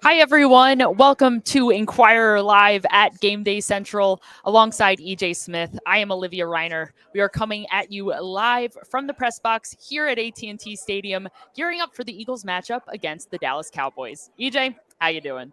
Hi, everyone. Welcome to Inquirer Live at Gameday Central alongside EJ Smith. I am Olivia Reiner. We are coming at you live from the press box here at AT&T Stadium, gearing up for the Eagles matchup against the Dallas Cowboys. EJ, how you doing?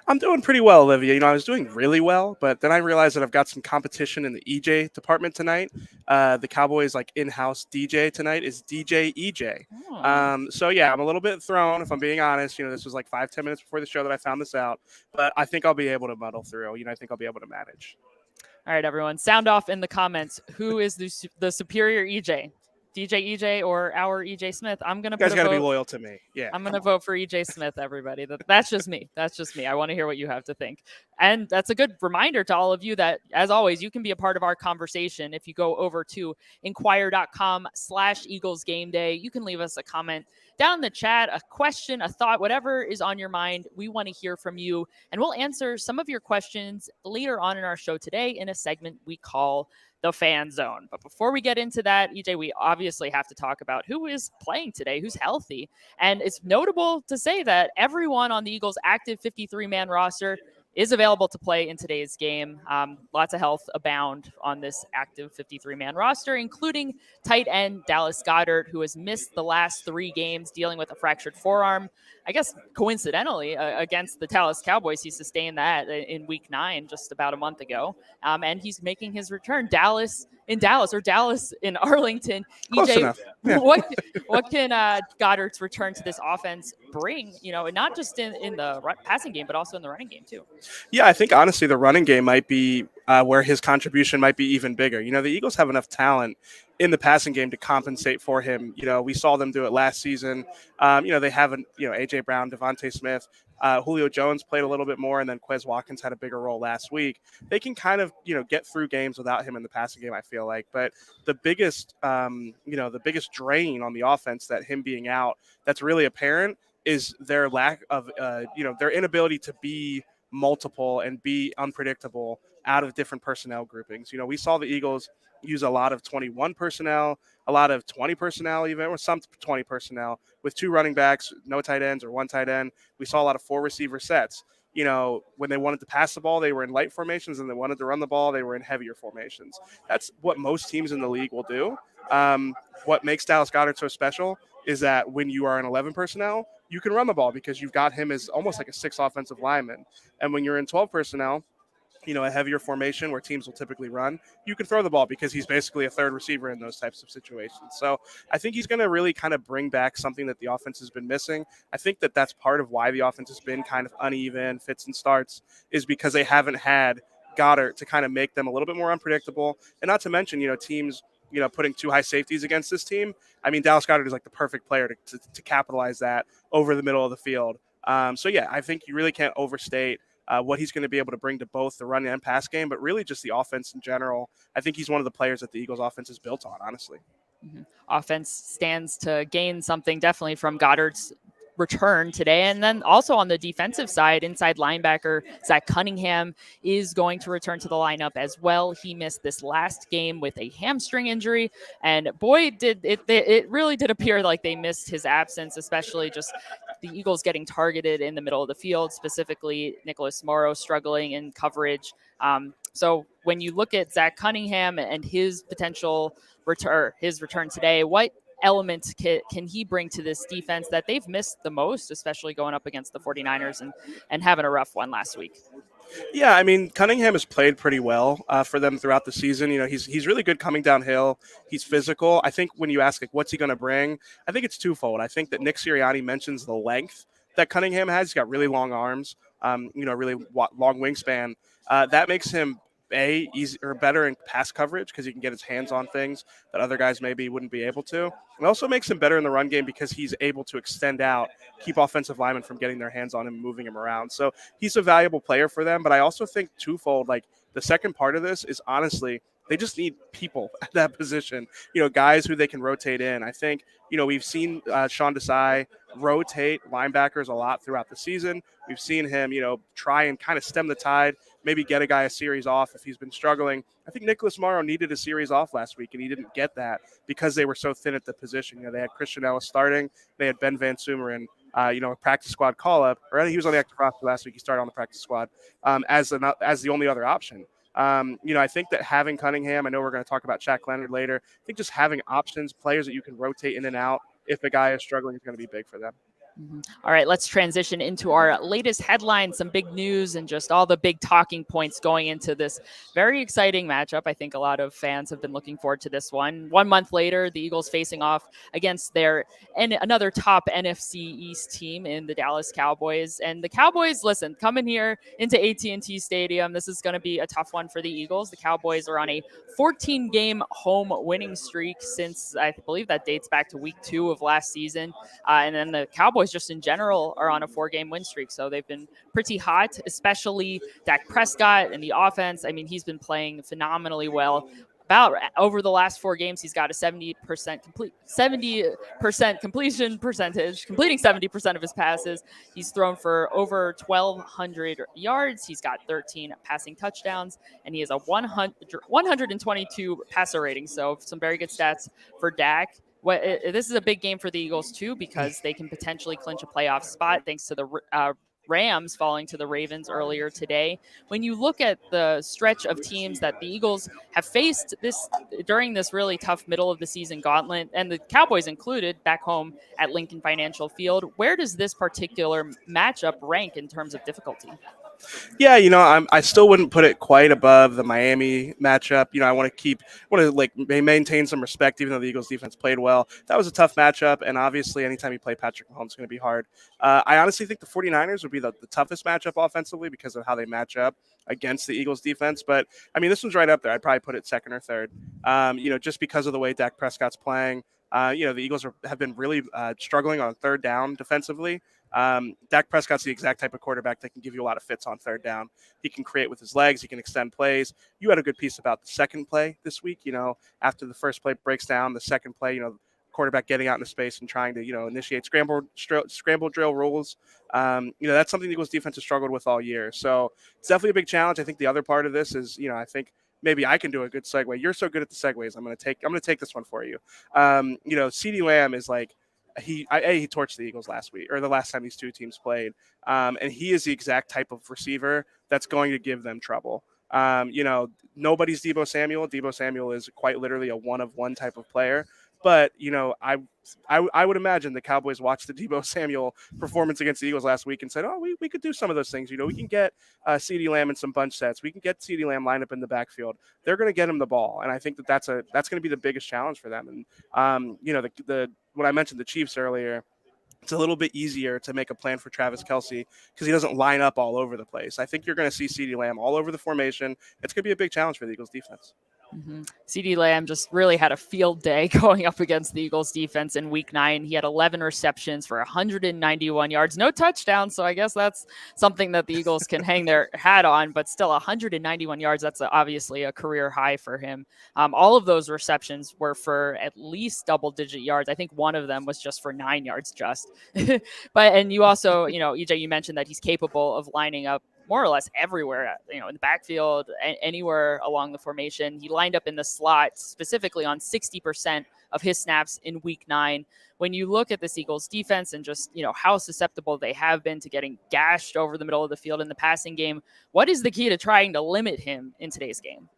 I'm doing pretty well, Olivia. I was doing really well, but then I realized that I've got some competition in the EJ department tonight. The Cowboys in-house DJ tonight is DJ EJ. Oh. So yeah, I'm a little bit thrown if I'm being honest. This was like 5-10 minutes before the show that I found this out, but I think I'll be able to muddle through. I think I'll be able to manage. All right, everyone. Sound off in the comments. Who is the superior EJ? DJ EJ or our EJ Smith? I'm going to You put guys a got to be vote. loyal to me. Yeah, I'm going come to on. vote for EJ Smith, everybody. That's just me. That's just me. I want to hear what you have to think. And that's a good reminder to all of you that, as always, you can be a part of our conversation. If you go over to inquire.com/Eagles Game Day, you can leave us a comment down in the chat, a question, a thought, whatever is on your mind. We want to hear from you, and we'll answer some of your questions later on in our show today in a segment we call the fan zone. But before we get into that, EJ, we obviously have to talk about who is playing today, who's healthy. And it's notable to say that everyone on the Eagles' active 53-man roster is available to play in today's game. Lots of health abound on this active 53-man roster, including tight end Dallas Goedert, who has missed the last 3 games dealing with a fractured forearm. I guess coincidentally, against the Dallas Cowboys, he sustained that in Week 9 just about a month ago, and he's making his return. Dallas in Arlington. Close EJ, enough. Yeah. what can Goddard's return to this offense bring? Not just in the passing game, but also in the running game too. Yeah, I think honestly the running game might be where his contribution might be even bigger. The Eagles have enough talent in the passing game to compensate for him. We saw them do it last season. They haven't, A.J. Brown, Devontae Smith, Julio Jones played a little bit more, and then Quez Watkins had a bigger role last week. They can kind of, get through games without him in the passing game, I feel like. But the biggest, the biggest drain on the offense that him being out that's really apparent is their lack of, their inability to be multiple and be unpredictable out of different personnel groupings. We saw the Eagles use a lot of 21 personnel, a lot of 20 personnel, even or some 20 personnel with 2 running backs, no tight ends or 1 tight end. We saw a lot of 4 receiver sets. When they wanted to pass the ball, they were in light formations, and they wanted to run the ball, they were in heavier formations. That's what most teams in the league will do. What makes Dallas Goedert so special is that when you are in 11 personnel, you can run the ball because you've got him as almost like a 6 offensive lineman. And when you're in 12 personnel, a heavier formation where teams will typically run, you can throw the ball because he's basically a third receiver in those types of situations. So I think he's going to really kind of bring back something that the offense has been missing. I think that that's part of why the offense has been kind of uneven, fits and starts, is because they haven't had Goedert to kind of make them a little bit more unpredictable. And not to mention, teams putting 2 high safeties against this team. I mean, Dallas Goedert is like the perfect player to capitalize that over the middle of the field. So, yeah, I think you really can't overstate what he's going to be able to bring to both the run and pass game, but really just the offense in general. I think he's one of the players that the Eagles offense is built on, honestly. Mm-hmm. Offense stands to gain something definitely from Goddard's return today. And then also on the defensive side, inside linebacker Zack Cunningham is going to return to the lineup as well. He missed this last game with a hamstring injury, and boy, did it really did appear like they missed his absence, especially just the Eagles getting targeted in the middle of the field, specifically Nicholas Morrow struggling in coverage. So when you look at Zack Cunningham and his potential return today, what element can he bring to this defense that they've missed the most, especially going up against the 49ers and having a rough one last week? Yeah, I mean, Cunningham has played pretty well for them throughout the season. He's really good coming downhill. He's physical. I think when you ask, like, what's he going to bring, I think it's twofold. I think that Nick Sirianni mentions the length that Cunningham has. He's got really long arms, really long wingspan. That makes him easy or better in pass coverage because he can get his hands on things that other guys maybe wouldn't be able to. It also makes him better in the run game because he's able to extend out, keep offensive linemen from getting their hands on him and moving him around. So he's a valuable player for them. But I also think twofold, like the second part of this is honestly, they just need people at that position, guys who they can rotate in. I think, we've seen Sean Desai rotate linebackers a lot throughout the season. We've seen him, try and kind of stem the tide, maybe get a guy a series off if he's been struggling. I think Nicholas Morrow needed a series off last week, and he didn't get that because they were so thin at the position. They had Christian Ellis starting. They had Ben Van Sumeren a practice squad call up, or he was on the active roster last week. He started on the practice squad as the only other option. I think that having Cunningham, I know we're going to talk about Shaq Leonard later. I think just having options, players that you can rotate in and out if a guy is struggling is going to be big for them. All right, let's transition into our latest headlines, some big news, and just all the big talking points going into this very exciting matchup. I think a lot of fans have been looking forward to this one. 1 month later, the Eagles facing off against another top NFC East team in the Dallas Cowboys. And the Cowboys, listen, coming here into AT&T Stadium, this is going to be a tough one for the Eagles. The Cowboys are on a 14-game home winning streak since I believe that dates back to week 2 of last season. And then the Cowboys just in general are on a 4-game win streak. So they've been pretty hot, especially Dak Prescott and the offense. I mean, he's been playing phenomenally well. About over the last 4 games, he's got a 70% completion percentage, completing 70% of his passes. He's thrown for over 1,200 yards. He's got 13 passing touchdowns, and he has a 122 passer rating. So some very good stats for Dak. This is a big game for the Eagles, too, because they can potentially clinch a playoff spot thanks to the Rams falling to the Ravens earlier today. When you look at the stretch of teams that the Eagles have faced during this really tough middle of the season gauntlet, and the Cowboys included back home at Lincoln Financial Field, where does this particular matchup rank in terms of difficulty? Yeah, I still wouldn't put it quite above the Miami matchup. I want to maintain some respect, even though the Eagles defense played well. That was a tough matchup, and obviously, anytime you play Patrick Mahomes, it's going to be hard. I honestly think the 49ers would be the toughest matchup offensively because of how they match up against the Eagles defense. But I mean, this one's right up there. I'd probably put it second or third. Just because of the way Dak Prescott's playing. The Eagles have been really struggling on third down defensively. Dak Prescott's the exact type of quarterback that can give you a lot of fits on third down. He can create with his legs. He can extend plays. You had a good piece about the second play this week. After the first play breaks down, the second play, quarterback getting out into space and trying to, initiate scramble drill rules. That's something the Eagles defense has struggled with all year. So it's definitely a big challenge. I think the other part of this is, I think maybe I can do a good segue. You're so good at the segues. I'm going to take this one for you. CeeDee Lamb is like, he torched the Eagles last week or the last time these two teams played. And he is the exact type of receiver that's going to give them trouble. Nobody's Deebo Samuel. Deebo Samuel is quite literally a one-of-one type of player. But, I would imagine the Cowboys watched the Deebo Samuel performance against the Eagles last week and said, oh, we could do some of those things. We can get CeeDee Lamb in some bunch sets. We can get CeeDee Lamb lined up in the backfield. They're going to get him the ball. And I think that's going to be the biggest challenge for them. And, when I mentioned the Chiefs earlier, it's a little bit easier to make a plan for Travis Kelce because he doesn't line up all over the place. I think you're going to see CeeDee Lamb all over the formation. It's going to be a big challenge for the Eagles defense. CeeDee Lamb just really had a field day going up against the Eagles defense in week 9. He had 11 receptions for 191 yards, no touchdowns. So I guess that's something that the Eagles can hang their hat on, but still 191 yards. That's obviously a career high for him. All of those receptions were for at least double-digit yards. I think one of them was just for 9 yards just. And you also, EJ, you mentioned that he's capable of lining up more or less everywhere, in the backfield, anywhere along the formation. He lined up in the slot specifically on 60% of his snaps in week 9. When you look at this Eagles defense and just, how susceptible they have been to getting gashed over the middle of the field in the passing game, what is the key to trying to limit him in today's game?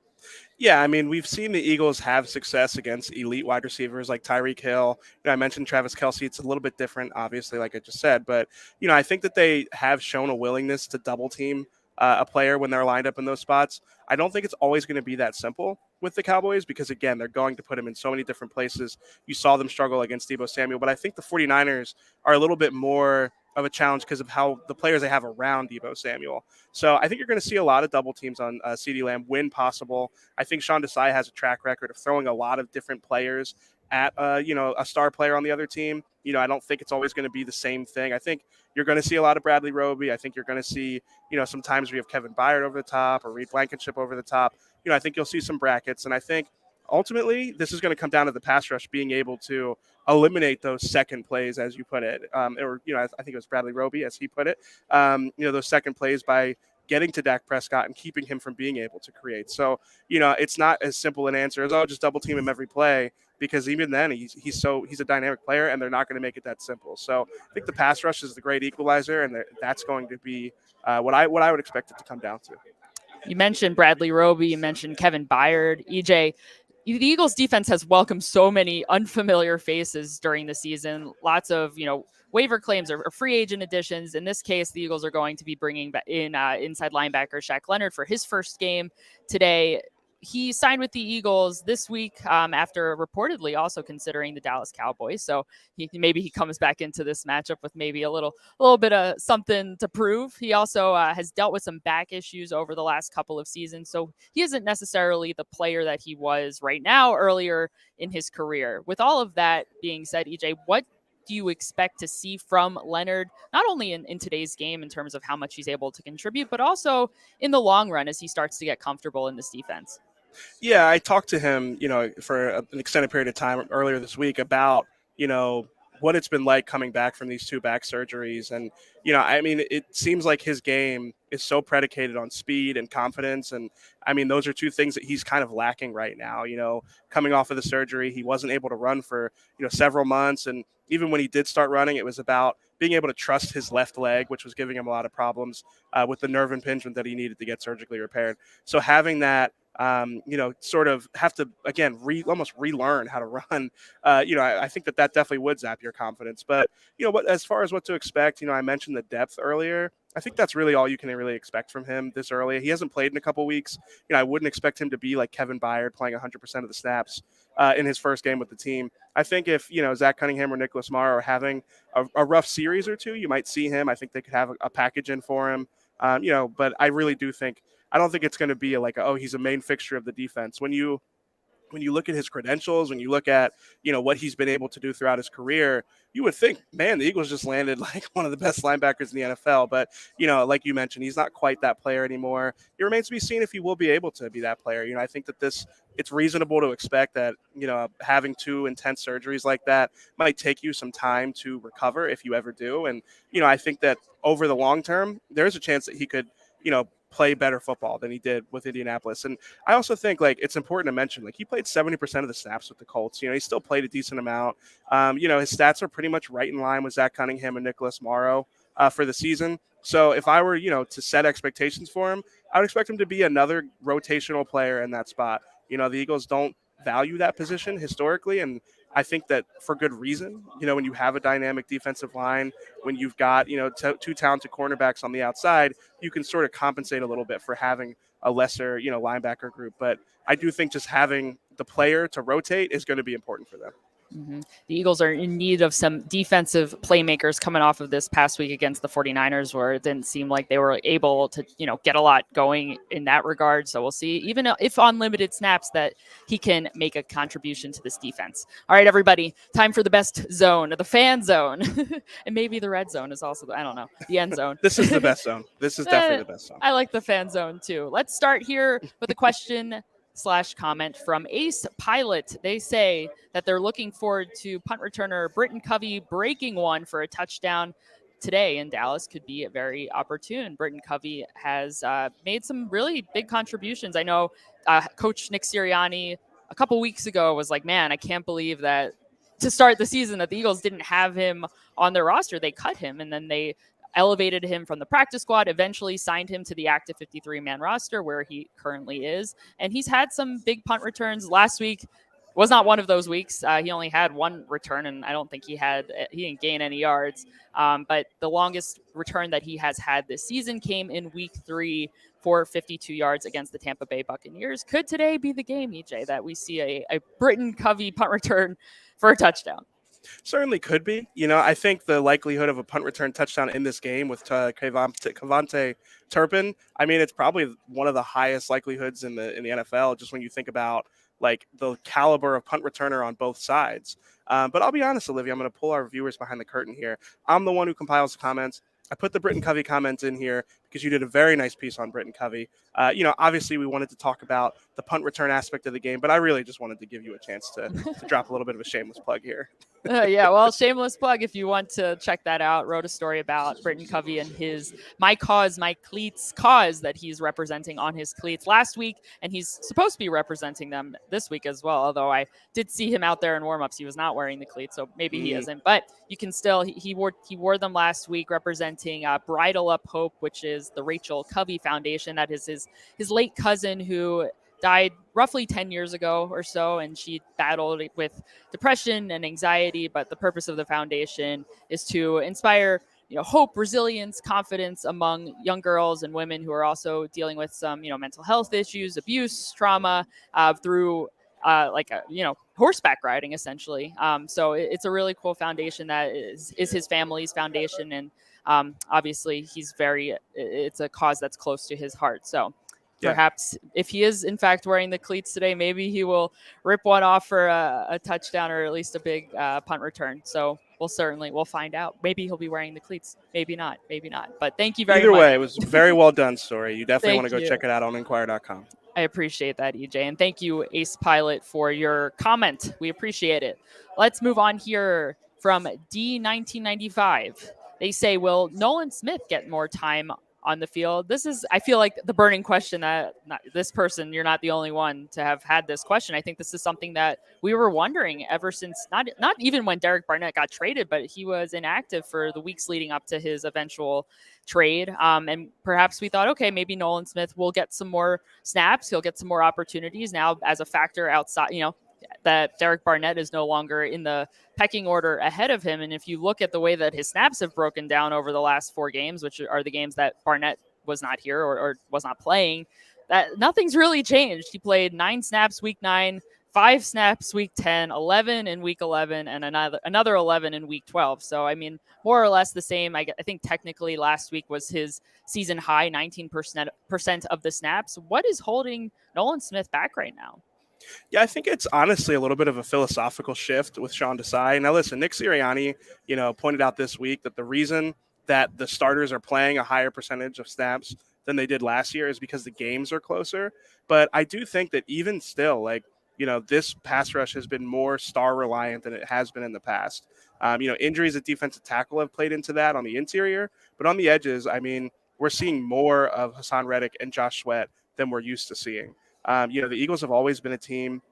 Yeah, I mean, we've seen the Eagles have success against elite wide receivers like Tyreek Hill. I mentioned Travis Kelce. It's a little bit different, obviously, like I just said. But, I think that they have shown a willingness to double team a player when they're lined up in those spots. I don't think it's always going to be that simple with the Cowboys because, again, they're going to put him in so many different places. You saw them struggle against Deebo Samuel. But I think the 49ers are a little bit more of a challenge because of how the players they have around Deebo Samuel. So I think you're going to see a lot of double teams on CeeDee Lamb when possible. I think Sean Desai has a track record of throwing a lot of different players at a star player on the other team. I don't think it's always going to be the same thing. I think you're going to see a lot of Bradley Roby. I think you're going to see, sometimes we have Kevin Byard over the top or Reed Blankenship over the top. I think you'll see some brackets. And I think ultimately this is going to come down to the pass rush being able to eliminate those second plays, as you put it. I think it was Bradley Roby, as he put it, those second plays by getting to Dak Prescott and keeping him from being able to create. So, it's not as simple an answer as, just double team him every play. because even then he's a dynamic player, and they're not going to make it that simple. So I think the pass rush is the great equalizer, and that's going to be what I would expect it to come down to. You mentioned Bradley Roby, you mentioned Kevin Byard, EJ. The Eagles defense has welcomed so many unfamiliar faces during the season. Lots of, waiver claims or free agent additions. In this case, the Eagles are going to be bringing in inside linebacker Shaquille Leonard for his first game today. He signed with the Eagles this week after reportedly also considering the Dallas Cowboys. So maybe he comes back into this matchup with maybe a little bit of something to prove. He also has dealt with some back issues over the last couple of seasons. So he isn't necessarily the player that he was right now earlier in his career. With all of that being said, EJ, what do you expect to see from Leonard, not only in today's game in terms of how much he's able to contribute, but also in the long run as he starts to get comfortable in this defense? Yeah, I talked to him, for an extended period of time earlier this week about, what it's been like coming back from these 2 back surgeries. And, I mean, it seems like his game is so predicated on speed and confidence. And I mean, those are 2 things that he's kind of lacking right now. Coming off of the surgery, he wasn't able to run for, several months. And even when he did start running, it was about being able to trust his left leg, which was giving him a lot of problems with the nerve impingement that he needed to get surgically repaired. So having that, sort of have to, again, almost relearn how to run. I think that definitely would zap your confidence. But, as far as what to expect, I mentioned the depth earlier. I think that's really all you can really expect from him this early. He hasn't played in a couple weeks. I wouldn't expect him to be like Kevin Byard playing 100% of the snaps in his first game with the team. I think if, Zack Cunningham or Nicholas Morrow are having a rough series or 2, you might see him. I think they could have a package in for him, but I really do think I don't think it's going to be he's a main fixture of the defense. When you look at his credentials, when you look at, what he's been able to do throughout his career, you would think, man, the Eagles just landed like one of the best linebackers in the NFL. But, like you mentioned, he's not quite that player anymore. It remains to be seen if he will be able to be that player. I think that it's reasonable to expect that, having 2 intense surgeries like that might take you some time to recover if you ever do. And, I think that over the long term, there's a chance that he could, play better football than he did with Indianapolis. And I also think it's important to mention, he played 70% of the snaps with the Colts. He still played a decent amount. His stats are pretty much right in line with Zack Cunningham and Nicholas Morrow for the season. So if I were, to set expectations for him, I would expect him to be another rotational player in that spot. The Eagles don't value that position historically, and I think that for good reason. When you have a dynamic defensive line, when you've got, 2 talented cornerbacks on the outside, you can sort of compensate a little bit for having a lesser, linebacker group. But I do think just having the player to rotate is going to be important for them. Mm-hmm. The Eagles are in need of some defensive playmakers coming off of this past week against the 49ers, where it didn't seem like they were able to, get a lot going in that regard. So we'll see, even if on limited snaps, that he can make a contribution to this defense. All right, everybody, time for the best zone, the fan zone. And maybe the red zone is also, I don't know, the end zone. This is the best zone. This is definitely the best zone. I like the fan zone too. Let's start here with a question/comment from Ace Pilot. They say that they're looking forward to punt returner Britton Covey breaking one for a touchdown today in Dallas. Could be very opportune. Britton Covey has made some really big contributions. I know Coach Nick Sirianni a couple weeks ago was like, man, I can't believe that to start the season that the Eagles didn't have him on their roster. They cut him, and then they elevated him from the practice squad, eventually signed him to the active 53-man roster where he currently is. And he's had some big punt returns. Last week was not one of those weeks. He only had 1 return, and I don't think he didn't gain any yards. But the longest return that he has had this season came in week 3 for 52 yards against the Tampa Bay Buccaneers. Could today be the game, EJ, that we see a Britton Covey punt return for a touchdown? Certainly could be. I think the likelihood of a punt return touchdown in this game with Kevontae Turpin, I mean, it's probably one of the highest likelihoods in the NFL, just when you think about the caliber of punt returner on both sides. But I'll be honest, Olivia, I'm going to pull our viewers behind the curtain here. I'm the one who compiles the comments. I put the Britton Covey comments in here because you did a very nice piece on Britton Covey. Obviously we wanted to talk about the punt return aspect of the game, but I really just wanted to give you a chance to drop a little bit of a shameless plug here. Yeah, well, shameless plug if you want to check that out. Wrote a story about Britton Covey and his My Cause, My Cleats cause that he's representing on his cleats last week, and he's supposed to be representing them this week as well. Although I did see him out there in warmups, he was not wearing the cleats, so maybe he isn't. But you can still he wore them last week, representing Bridle Up Hope, which is the Rachel Covey Foundation. That is his late cousin who died roughly 10 years ago or so, and she battled with depression and anxiety. But the purpose of the foundation is to inspire hope, resilience, confidence among young girls and women who are also dealing with some mental health issues, abuse, trauma, through horseback riding essentially. So it's a really cool foundation that is his family's foundation, and obviously it's a cause that's close to his heart. So perhaps if he is in fact wearing the cleats today, maybe he will rip one off for a touchdown or at least a big punt return. So we'll find out. Maybe he'll be wearing the cleats. Maybe not. But thank you very much. Either way, it was very well done story. You definitely want to go you. check it out on Inquire.com. I appreciate that, EJ. And thank you, Ace Pilot, for your comment. We appreciate it. Let's move on here from D1995. They say, will Nolan Smith get more time on the field? This is, I feel like, the burning question that this person, you're not the only one to have had this question. I think this is something that we were wondering ever since, not even when Derek Barnett got traded, but he was inactive for the weeks leading up to his eventual trade. And perhaps we thought, okay, maybe Nolan Smith will get some more snaps. He'll get some more opportunities now as a factor outside, that Derek Barnett is no longer in the pecking order ahead of him. And if you look at the way that his snaps have broken down over the last 4 games, which are the games that Barnett was not here or was not playing, that nothing's really changed. He played 9 snaps week 9, 5 snaps week 10, 11 in week 11, and another 11 in week 12. So, I mean, more or less the same. I think technically last week was his season high, 19% of the snaps. What is holding Nolan Smith back right now? Yeah, I think it's honestly a little bit of a philosophical shift with Sean Desai. Now, listen, Nick Sirianni, pointed out this week that the reason that the starters are playing a higher percentage of snaps than they did last year is because the games are closer. But I do think that even still, this pass rush has been more star reliant than it has been in the past. Injuries at defensive tackle have played into that on the interior, but on the edges, I mean, we're seeing more of Hassan Reddick and Josh Sweat than we're used to seeing. The Eagles have always been a team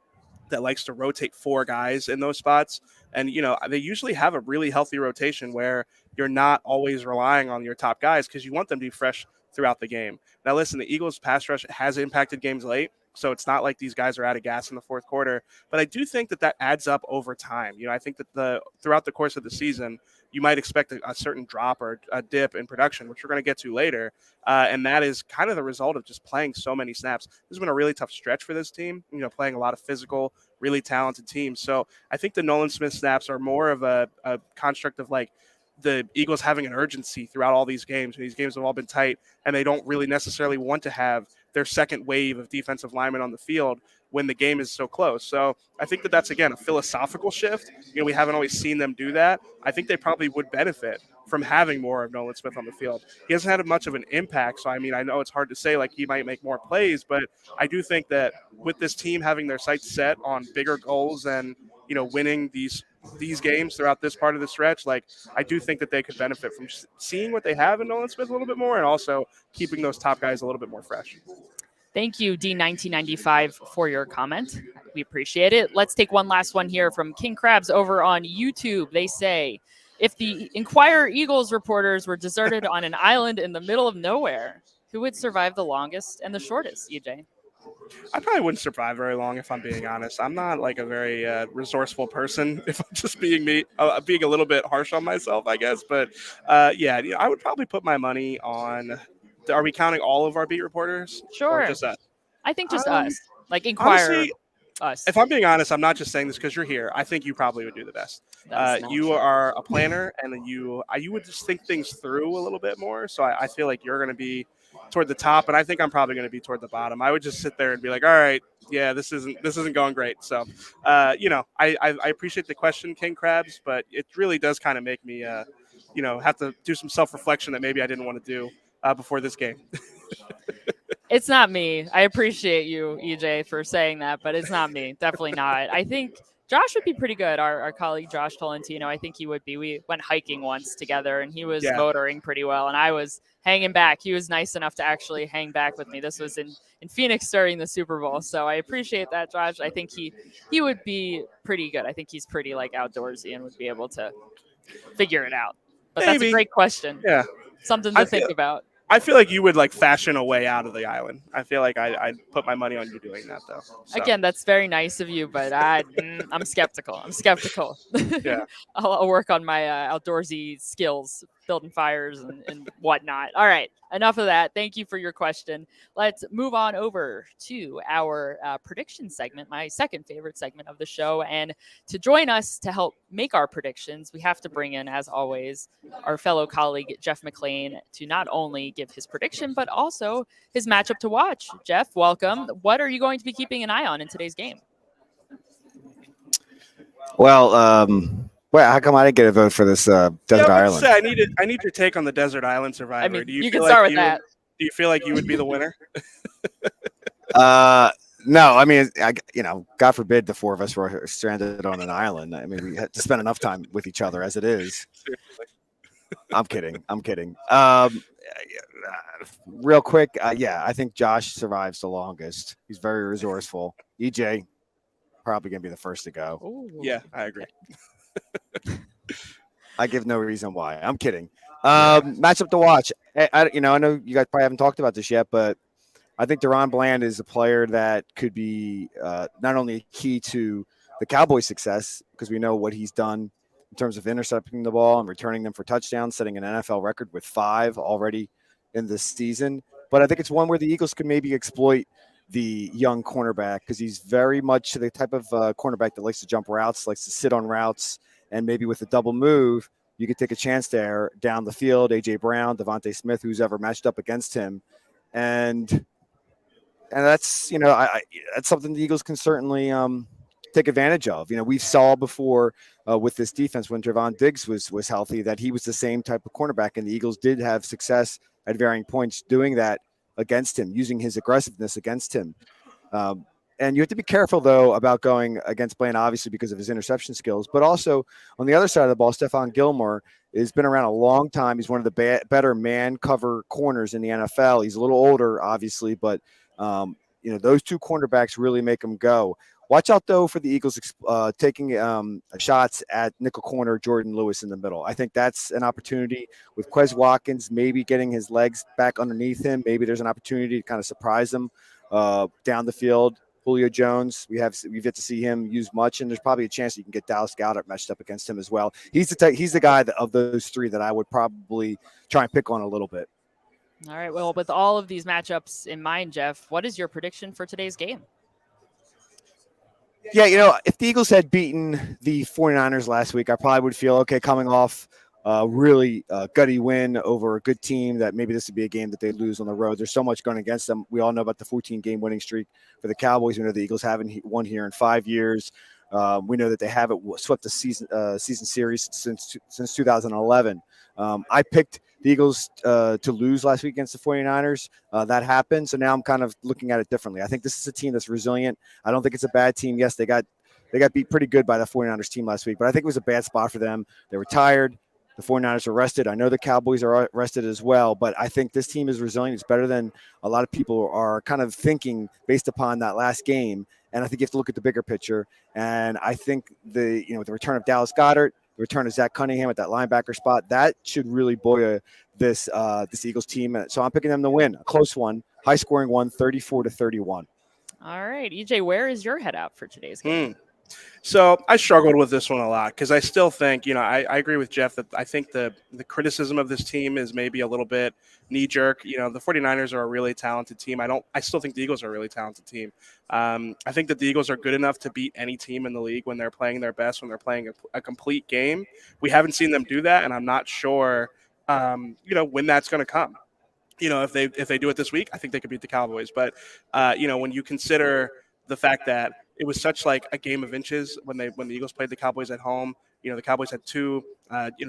that likes to rotate 4 guys in those spots. And, they usually have a really healthy rotation where you're not always relying on your top guys because you want them to be fresh throughout the game. Now, listen, the Eagles pass rush has impacted games late, so it's not like these guys are out of gas in the fourth quarter. But I do think that adds up over time. I think that throughout the course of the season, you might expect a certain drop or a dip in production, which we're going to get to later. And that is kind of the result of just playing so many snaps. This has been a really tough stretch for this team, playing a lot of physical, really talented teams. So I think the Nolan Smith snaps are more of a construct of the Eagles having an urgency throughout all these games. And these games have all been tight, and they don't really necessarily want to have their second wave of defensive linemen on the field when the game is so close. So I think that's, again, a philosophical shift. We haven't always seen them do that. I think they probably would benefit from having more of Nolan Smith on the field. He hasn't had much of an impact, so I mean, I know it's hard to say he might make more plays, but I do think that with this team having their sights set on bigger goals and winning these games throughout this part of the stretch, I do think that they could benefit from seeing what they have in Nolan Smith a little bit more and also keeping those top guys a little bit more fresh. Thank you, D1995, for your comment. We appreciate it. Let's take one last one here from King Krabs over on YouTube. They say, if the Inquirer Eagles reporters were deserted on an island in the middle of nowhere, who would survive the longest and the shortest, EJ? I probably wouldn't survive very long, if I'm being honest. I'm not a very resourceful person, if I'm just being being a little bit harsh on myself, I guess. But I would probably put my money on. Are we counting all of our beat reporters? Sure. Or just us? I think just us. Inquirer. Honestly, us. If I'm being honest, I'm not just saying this because you're here. I think you probably would do the best. You are a planner, and you would just think things through a little bit more. So I feel like you're going to be toward the top, and I think I'm probably going to be toward the bottom. I would just sit there and be like, all right, yeah, this isn't going great. So, I appreciate the question, King Krabs, but it really does kind of make me, have to do some self-reflection that maybe I didn't want to do before this game. It's not me. I appreciate you, EJ, for saying that, but it's not me. Definitely not. I think Josh would be pretty good. Our colleague Josh Tolentino, I think he would be. We went hiking once together, and he was Yeah. motoring pretty well, and I was hanging back. He was nice enough to actually hang back with me. This was in Phoenix during the Super Bowl, so I appreciate that, Josh. I think he would be pretty good. I think he's pretty like outdoorsy and would be able to figure it out. But that's a Maybe. great question. Yeah. Something I to think feel, about. I feel like you would like fashion a way out of the island. I feel like I'd put my money on you doing that though. So, Again, that's very nice of you, but I'm skeptical. I'm skeptical. yeah. I'll work on my outdoorsy skills, building fires and whatnot. All right, enough of that. Thank you for your question. Let's move on over to our prediction segment, my second favorite segment of the show. And to join us to help make our predictions, we have to bring in, as always, our fellow colleague, Jeff McLean, to not only give his prediction, but also his matchup to watch. Jeff, welcome. What are you going to be keeping an eye on in today's game? Well, how come I didn't get a vote for this desert island? Say, I need your take on the desert island survivor. I mean, do you feel can start like with that. Do you feel like you would be the winner? No, I mean, God forbid the four of us were stranded on an island. I mean, we had to spend enough time with each other as it is. I'm kidding. Real quick, I think Josh survives the longest. He's very resourceful. EJ probably gonna be the first to go. Ooh. Yeah, I agree. I give no reason why. I'm kidding. Matchup to watch. I know you guys probably haven't talked about this yet, but I think Deron Bland is a player that could be not only a key to the Cowboys' success, because we know what he's done in terms of intercepting the ball and returning them for touchdowns, setting an NFL record with 5 already in this season. But I think it's one where the Eagles could maybe exploit the young cornerback, because he's very much the type of cornerback that likes to jump routes, likes to sit on routes, and maybe with a double move, you could take a chance there down the field. A.J. Brown, Devontae Smith, who's ever matched up against him. And that's, that's something the Eagles can certainly take advantage of. We saw before with this defense when Trevon Diggs was healthy that he was the same type of cornerback, and the Eagles did have success at varying points doing that against him, using his aggressiveness against him. And you have to be careful, though, about going against Bland, obviously, because of his interception skills. But also, on the other side of the ball, Stephon Gilmore has been around a long time. He's one of the better man cover corners in the NFL. He's a little older, obviously, but, those two cornerbacks really make him go. Watch out, though, for the Eagles taking shots at nickel corner Jordan Lewis in the middle. I think that's an opportunity with Quez Watkins maybe getting his legs back underneath him. Maybe there's an opportunity to kind of surprise him down the field. Julio Jones, we've yet to see him use much, and there's probably a chance you can get Dallas Goedert matched up against him as well. He's the guy of those three that I would probably try and pick on a little bit. All right. Well, with all of these matchups in mind, Jeff, what is your prediction for today's game? Yeah, if the Eagles had beaten the 49ers last week, I probably would feel okay coming off really gutty win over a good team, that maybe this would be a game that they lose on the road. There's so much going against them. We all know about the 14-game winning streak for the Cowboys. We know the Eagles haven't won here in 5 years. We know that they haven't swept the season series since 2011. I picked the Eagles to lose last week against the 49ers. That happened. So now I'm kind of looking at it differently. I think this is a team that's resilient. I don't think it's a bad team. Yes, they got beat pretty good by the 49ers team last week, but I think it was a bad spot for them. They were tired. The 49ers are rested. I know the Cowboys are rested as well, but I think this team is resilient. It's better than a lot of people are kind of thinking based upon that last game. And I think you have to look at the bigger picture. And I think the return of Dallas Goedert, the return of Zack Cunningham at that linebacker spot, that should really buoy this Eagles team. So I'm picking them to win. A close one, high-scoring one, 34-31. All right. EJ, where is your head out for today's game? So I struggled with this one a lot because I still think, I agree with Jeff that I think the criticism of this team is maybe a little bit knee-jerk. The 49ers are a really talented team. I still think the Eagles are a really talented team. I think that the Eagles are good enough to beat any team in the league when they're playing their best, when they're playing a complete game. We haven't seen them do that, and I'm not sure, when that's going to come. If they do it this week, I think they could beat the Cowboys. But, when you consider the fact that it was such like a game of inches when the Eagles played the Cowboys at home. The Cowboys had two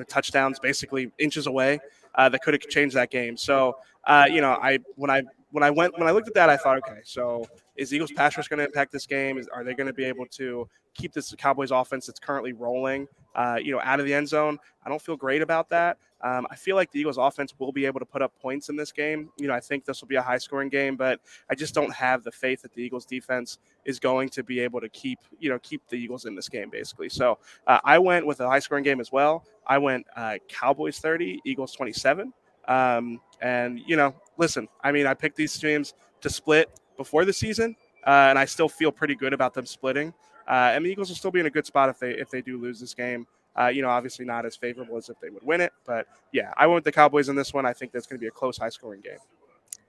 touchdowns basically inches away that could have changed that game. So When I looked at that, I thought, okay, so is Eagles pass rush going to impact this game? Are they going to be able to keep this Cowboys offense that's currently rolling, out of the end zone? I don't feel great about that. I feel like the Eagles offense will be able to put up points in this game. I think this will be a high scoring game, but I just don't have the faith that the Eagles defense is going to be able to keep the Eagles in this game, basically. So I went with a high scoring game as well. I went Cowboys 30, Eagles 27. And listen, I mean, I picked these teams to split before the season, and I still feel pretty good about them splitting. And the Eagles will still be in a good spot if they do lose this game. Obviously not as favorable as if they would win it, but yeah, I went with the Cowboys in this one. I think that's going to be a close, high-scoring game.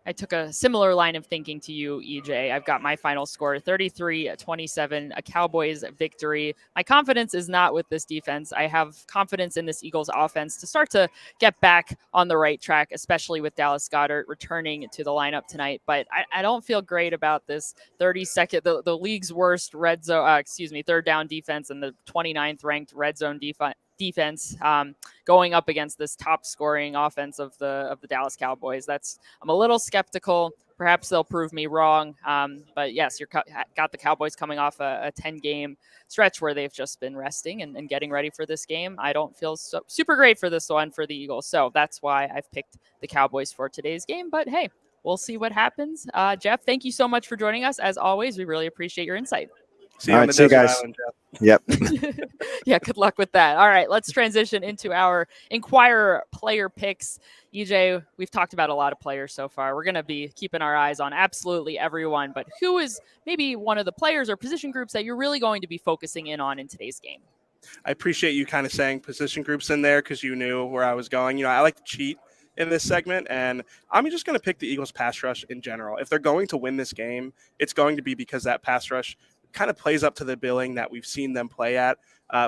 I took a similar line of thinking to you, EJ. I've got my final score 33-27, a Cowboys victory. My confidence is not with this defense. I have confidence in this Eagles offense to start to get back on the right track, especially with Dallas Goedert returning to the lineup tonight. But I don't feel great about this 32nd, the league's worst third down defense and the 29th ranked red zone defense going up against this top scoring offense of the Dallas Cowboys. I'm a little skeptical. Perhaps they'll prove me wrong. But yes, got the Cowboys coming off a 10-game stretch where they've just been resting and getting ready for this game. I don't feel super great for this one for the Eagles. So that's why I've picked the Cowboys for today's game. But hey, we'll see what happens. Jeff, thank you so much for joining us. As always, we really appreciate your insight. See you on the desert island, Jeff. Yep. Yeah, good luck with that. All right, let's transition into our Inquirer player picks. EJ, we've talked about a lot of players so far. We're going to be keeping our eyes on absolutely everyone, but who is maybe one of the players or position groups that you're really going to be focusing in on in today's game? I appreciate you kind of saying position groups in there because you knew where I was going. I like to cheat in this segment, and I'm just going to pick the Eagles pass rush in general. If they're going to win this game, it's going to be because that pass rush kind of plays up to the billing that we've seen them play at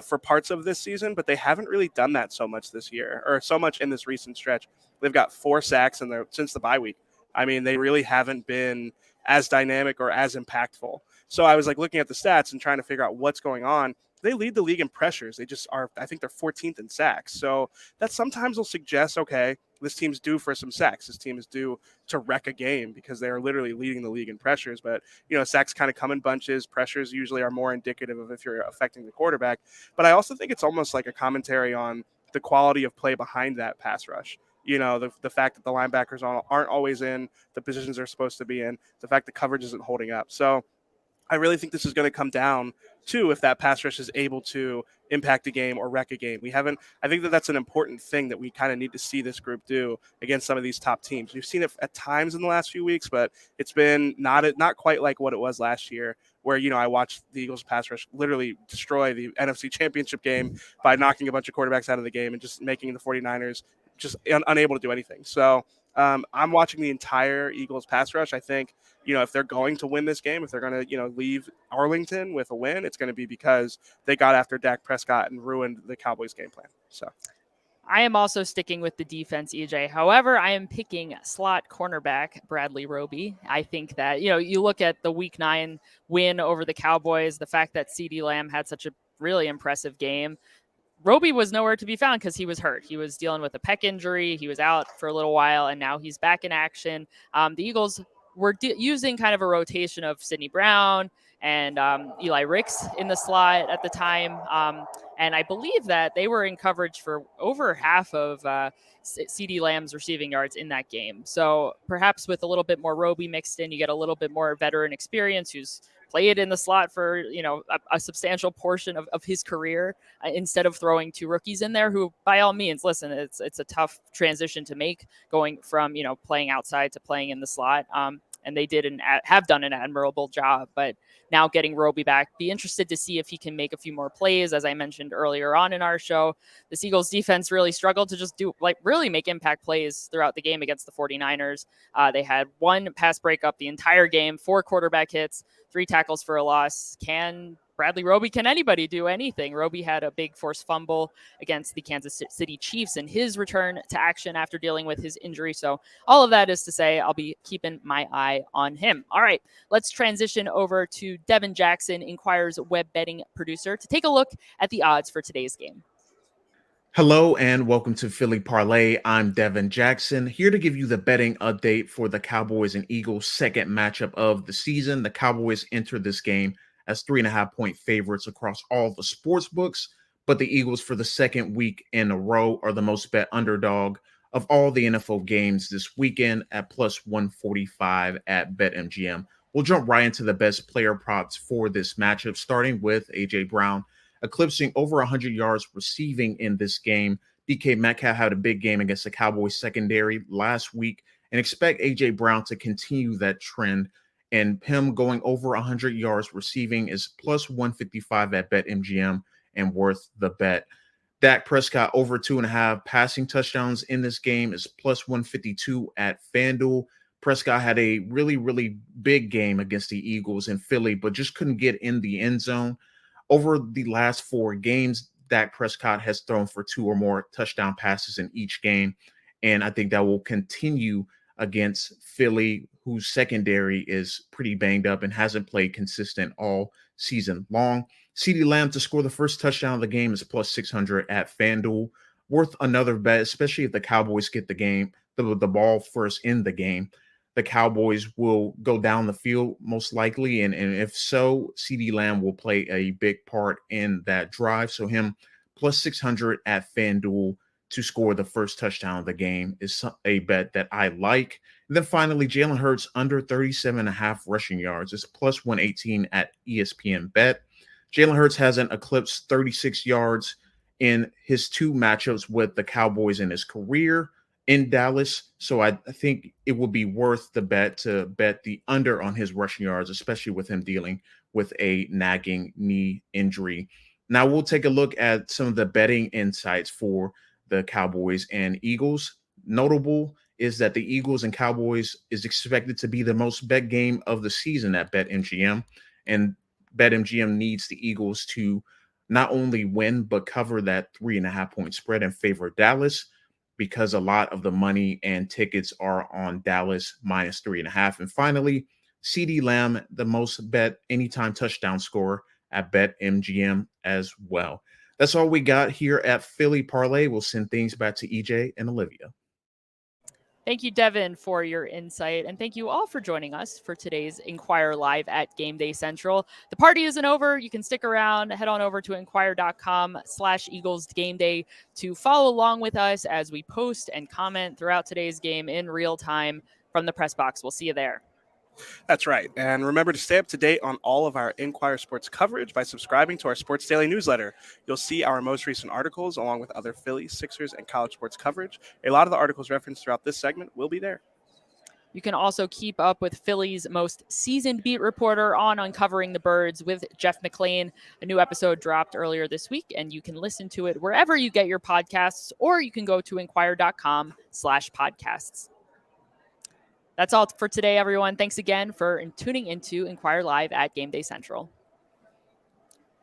for parts of this season, but they haven't really done that so much this year or so much in this recent stretch. They've got 4 sacks since the bye week. I mean, they really haven't been as dynamic or as impactful. So I was looking at the stats and trying to figure out what's going on. They lead the league in pressures. They just are, I think they're 14th in sacks. So that sometimes will suggest, okay, this team's due for some sacks. This team is due to wreck a game because they are literally leading the league in pressures. But, sacks kind of come in bunches. Pressures usually are more indicative of if you're affecting the quarterback. But I also think it's almost like a commentary on the quality of play behind that pass rush. The fact that the linebackers aren't always in the positions they're supposed to be in, the fact that coverage isn't holding up. So I really think this is going to come down to if that pass rush is able to impact a game or wreck a game. I think that's an important thing that we kind of need to see this group do against some of these top teams. We've seen it at times in the last few weeks, but it's been not quite like what it was last year, where, I watched the Eagles pass rush literally destroy the NFC Championship game by knocking a bunch of quarterbacks out of the game and just making the 49ers just unable to do anything. So I'm watching the entire Eagles pass rush. I think, if they're going to win this game, if they're going to, leave Arlington with a win, it's going to be because they got after Dak Prescott and ruined the Cowboys game plan. So I am also sticking with the defense, EJ. However, I am picking slot cornerback Bradley Roby. I think that, you look at the Week 9 win over the Cowboys, the fact that CeeDee Lamb had such a really impressive game. Roby was nowhere to be found because he was hurt. He was dealing with a pec injury. He was out for a little while, and now he's back in action. The Eagles were using kind of a rotation of Sidney Brown and Eli Ricks in the slot at the time. And I believe that they were in coverage for over half of CeeDee Lamb's receiving yards in that game. So perhaps with a little bit more Roby mixed in, you get a little bit more veteran experience who's played in the slot for, a substantial portion of his career instead of throwing 2 rookies in there who, by all means, listen, it's a tough transition to make going from, playing outside to playing in the slot. And they have done an admirable job, but now getting Roby back, be interested to see if he can make a few more plays. As I mentioned earlier on in our show, the Eagles defense really struggled to just really make impact plays throughout the game against the 49ers. They had 1 pass breakup the entire game, 4 quarterback hits, 3 tackles for a loss. Can anybody do anything? Roby had a big forced fumble against the Kansas City Chiefs in his return to action after dealing with his injury. So all of that is to say, I'll be keeping my eye on him. All right, let's transition over to Devin Jackson, Inquirer's web betting producer, to take a look at the odds for today's game. Hello and welcome to Philly Parlay. I'm Devin Jackson, here to give you the betting update for the Cowboys and Eagles' second matchup of the season. The Cowboys entered this game as 3.5-point favorites across all the sports books, but the Eagles, for the second week in a row, are the most bet underdog of all the NFL games this weekend at plus 145 at BetMGM. We'll jump right into the best player props for this matchup, starting with A.J. Brown, eclipsing over 100 yards receiving in this game. DK Metcalf had a big game against the Cowboys secondary last week, and expect A.J. Brown to continue that trend. And him going over 100 yards receiving is plus 155 at BetMGM and worth the bet. Dak Prescott over 2.5 passing touchdowns in this game is plus 152 at FanDuel. Prescott had a really, really big game against the Eagles in Philly, but just couldn't get in the end zone. Over the last 4 games, Dak Prescott has thrown for 2 or more touchdown passes in each game. And I think that will continue against Philly, whose secondary is pretty banged up and hasn't played consistent all season long. CeeDee Lamb to score the first touchdown of the game is plus 600 at FanDuel. Worth another bet, especially if the Cowboys get the ball first in the game. The Cowboys will go down the field most likely. And if so, CeeDee Lamb will play a big part in that drive. So him plus 600 at FanDuel to score the first touchdown of the game is a bet that I like. And then finally, Jalen Hurts under 37.5 rushing yards is plus 118 at ESPN Bet. Jalen Hurts hasn't eclipsed 36 yards in his 2 matchups with the Cowboys in his career in Dallas. So I think it would be worth the bet to bet the under on his rushing yards, especially with him dealing with a nagging knee injury. Now we'll take a look at some of the betting insights for the Cowboys and Eagles. Notable is that the Eagles and Cowboys is expected to be the most bet game of the season at BetMGM. And BetMGM needs the Eagles to not only win, but cover that 3.5-point spread in favor of Dallas, because a lot of the money and tickets are on Dallas minus 3.5. And finally, CeeDee Lamb, the most bet anytime touchdown scorer at BetMGM as well. That's all we got here at Philly Parlay. We'll send things back to EJ and Olivia. Thank you, Devin, for your insight. And thank you all for joining us for today's Inquire Live at Gameday Central. The party isn't over. You can stick around. Head on over to inquire.com/Eagles Gameday to follow along with us as we post and comment throughout today's game in real time from the press box. We'll see you there. That's right. And remember to stay up to date on all of our Inquire Sports coverage by subscribing to our Sports Daily newsletter. You'll see our most recent articles along with other Philly, Sixers, and college sports coverage. A lot of the articles referenced throughout this segment will be there. You can also keep up with Philly's most seasoned beat reporter on Uncovering the Birds with Jeff McLean. A new episode dropped earlier this week, and you can listen to it wherever you get your podcasts, or you can go to inquire.com/podcasts. That's all for today, everyone. Thanks again for tuning into Inquire Live at Gameday Central.